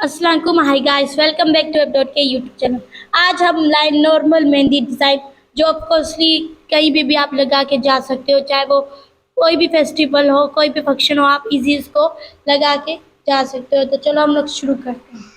अस्सलाम वालेकुम, hi guys, welcome back to dot के यूट्यूब चैनल। आज हम लाए नॉर्मल मेहंदी डिज़ाइन जो ऑफकोर्सली कहीं भी आप लगा के जा सकते हो, चाहे वो कोई भी फेस्टिवल हो, कोई भी फंक्शन हो, आप इजी इसको लगा के जा सकते हो। तो चलो हम लोग शुरू करते हैं।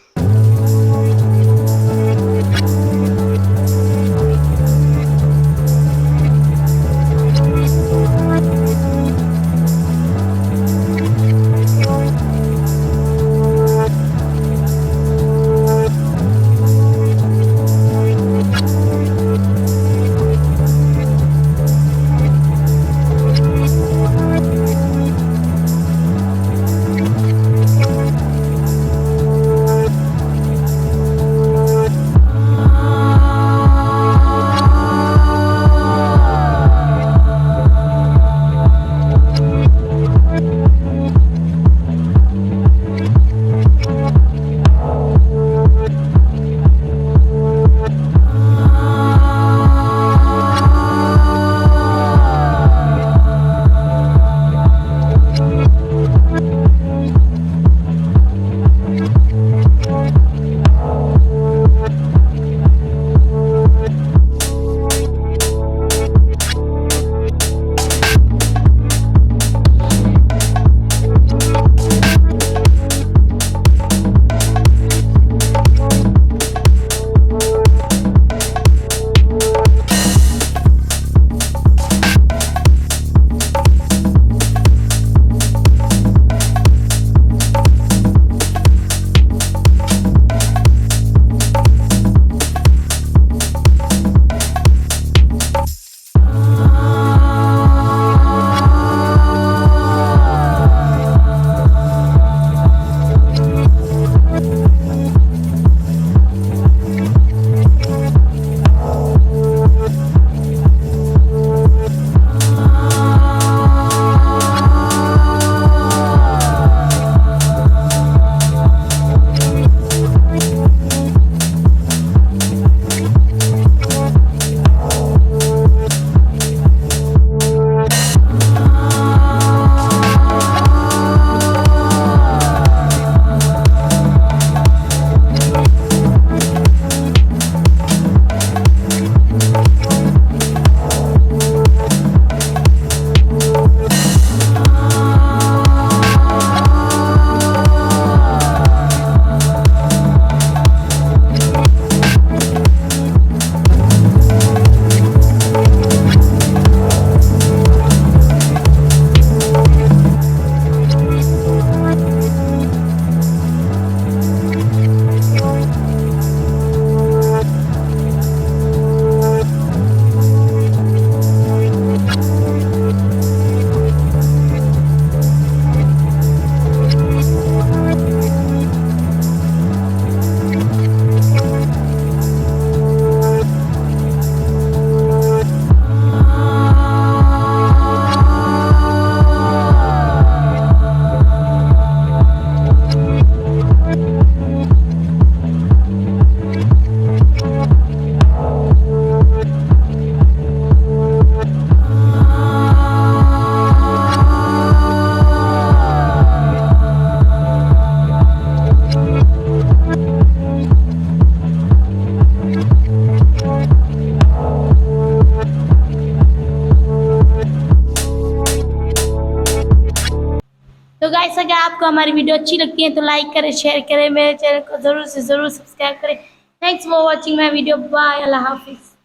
तो गाइस, अगर आपको हमारी वीडियो अच्छी लगती है तो लाइक करें, शेयर करें, मेरे चैनल को ज़रूर से ज़रूर सब्सक्राइब करें। Thanks for watching my video. Bye, अल्लाह हाफिज़।